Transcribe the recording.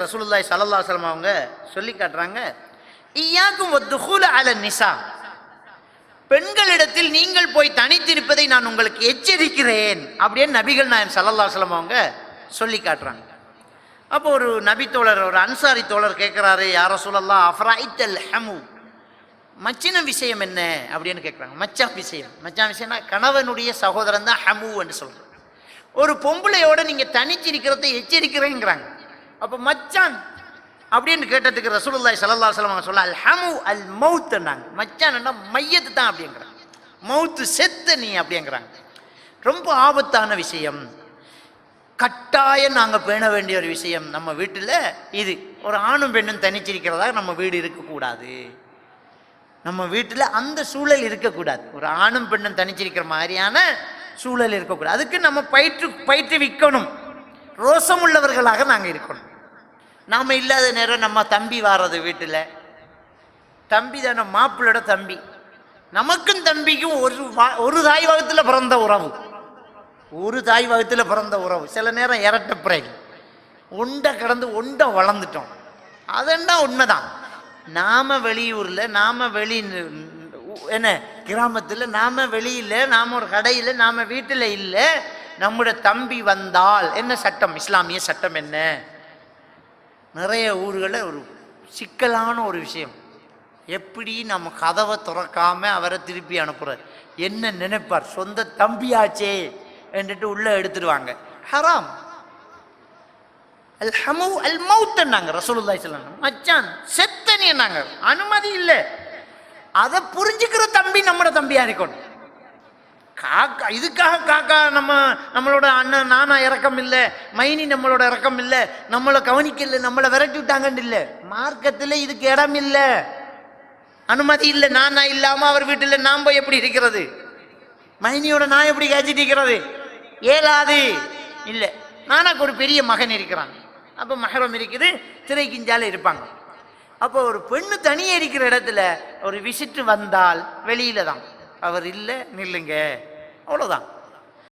ரசூலுல்லாஹி ஸல்லல்லாஹு அலைஹி வஸல்லம் அவங்க சொல்லி காட்டுறாங்க, இய்யாக்கும் வத்துஹூல அல நிசா, பெண்களிடத்தில் நீங்கள் போய் தனித்திருப்பதை நான் உங்களுக்கு எச்சரிக்கிறேன் அப்படின்னு நபிகள் நாயகம் ஸல்லல்லாஹு அலைஹி வஸல்லம் அவங்க சொல்லி காட்டுறாங்க. அப்போ ஒரு நபி தோழர், ஒரு அன்சாரி தோழர் கேட்குறாரு, யா ரசூலல்லாஹ் அஃபரைத்தல் ஹமு, மச்சின விஷயம் என்ன அப்படின்னு கேட்குறாங்க. மச்சான் விஷயம்னா கணவனுடைய சகோதரன் தான் ஹமு என்று சொல்கிறாங்க. ஒரு பொம்பளையோட நீங்கள் தனிச்சிருக்கிறத எச்சரிக்கிறேங்கிறாங்க. அப்போ மச்சான் அப்படின்னு கேட்டதுக்கு ரசூலுல்லாஹி ஸல்லல்லாஹு அலைஹி வஸல்லம் சொல்ல அல் ஹமு அல் மௌத்னாங்க. மச்சான்னா மையத்து தான் அப்படிங்கிறாங்க, மௌத்து செத்த நீ அப்படிங்கிறாங்க. ரொம்ப ஆபத்தான விஷயம், கட்டாயம் நாங்கள் பேண வேண்டிய ஒரு விஷயம். நம்ம வீட்டில் இது ஒரு ஆணும் பெண்ணும் தனிச்சிருக்கிறதா நம்ம வீடு இருக்கக்கூடாது. நம்ம வீட்டில் அந்த சூழல் இருக்கக்கூடாது. ஒரு ஆணும் பெண்ணும் தனிச்சிருக்கிற மாதிரியான சூழல் இருக்கக்கூடாது. அதுக்கு நம்ம பயிற்றுவிக்கணும். ரோசம் உள்ளவர்களாக நாங்கள் இருக்கணும். நாம் இல்லாத நேரம் நம்ம தம்பி வாரது வீட்டில், தம்பி தானே மாப்பிள்ளோட தம்பி, நமக்கும் தம்பிக்கும் ஒரு தாய் வகத்தில் பிறந்த உறவு, சில நேரம் இரட்டை பிறை உண்டை கடந்து உண்டை வளர்ந்துட்டோம். அதெண்டா உண்மைதான். நாம வெளியூரில், நாம என்ன கிராமத்தில், நாம வெளியில், நாம ஒரு கடையில், நாம வீட்டில் இல்லை, நம்முடைய தம்பி வந்தால் என்ன சட்டம், இஸ்லாமிய சட்டம் என்ன? நிறைய ஊர்களில் ஒரு சிக்கலான ஒரு விஷயம், எப்படி நம்ம கதவை திறக்காம அவரை திருப்பி அனுப்புறார். என்ன நினைப்பார், சொந்த தம்பியாச்சே என்றுட்டு உள்ள எடுத்துடுவாங்க. ஹராம். அல் ஹமு அல் மௌத்னாங்க ரசூலுல்லாஹி ஸல்லல்லாஹு அலைஹி வஸல்லம். மச்சான் செத்தனியனாங்க, அனுமதி இல்லை. அதை புரிஞ்சுக்கிற தம்பி நம்மளோட தம்பியா இருக்கணும். காக்கா இதுக்காக காக்கா நம்மளோட அண்ணன் நானா இறக்கம் இல்லை, மைனி நம்மளோட இறக்கம் இல்லை, நம்மளை கவனிக்கல, நம்மளை விரட்டி விட்டாங்கன்னு இல்லை. மார்க்கத்தில் இதுக்கு இடம் இல்லை, அனுமதி இல்லை. நானா இல்லாம அவர் வீட்டில் நாம் போய் எப்படி இருக்கிறது? மைனியோட நான் எப்படி காய்ச்சிட்டு இருக்கிறது? ஏலாது இல்லை. நானாக்கு ஒரு பெரிய மகன் இருக்கிறான், அப்போ மஹரம் இருக்குது, திரைக்கிஞ்சால இருப்பாங்க. அப்போ ஒரு பெண்ணு தனியே இருக்கிற இடத்துல ஒரு விசிட்டு வந்தால் வெளியில தான், அவர் இல்லை நில்லுங்க, அவ்வளோதான்.